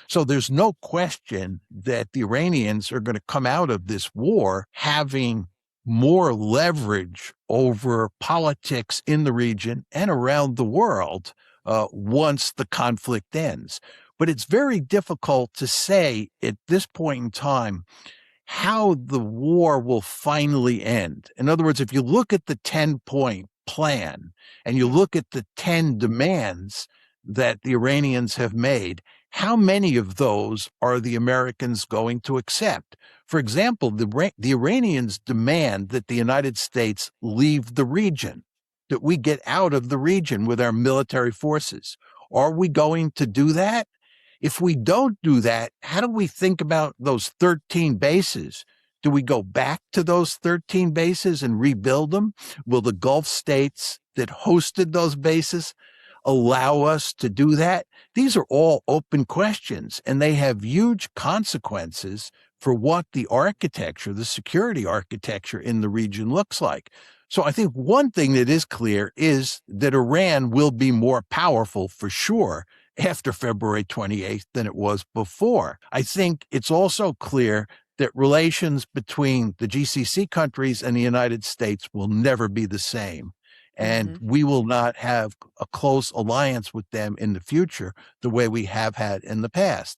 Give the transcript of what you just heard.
So there's no question that the Iranians are going to come out of this war having more leverage over politics in the region and around the world once the conflict ends. But it's very difficult to say at this point in time how the war will finally end. In other words, if you look at the 10-point plan and you look at the 10 demands that the Iranians have made, how many of those are the Americans going to accept? For example, the Iranians demand that the United States leave the region, that we get out of the region with our military forces. Are we going to do that? If we don't do that, how do we think about those 13 bases? Do we go back to those 13 bases and rebuild them? Will the Gulf states that hosted those bases allow us to do that? These are all open questions, and they have huge consequences for what the architecture, the security architecture in the region looks like. So I think one thing that is clear is that Iran will be more powerful for sure after February 28th than it was before. I think it's also clear that relations between the GCC countries and the United States will never be the same. And we will not have a close alliance with them in the future the way we have had in the past.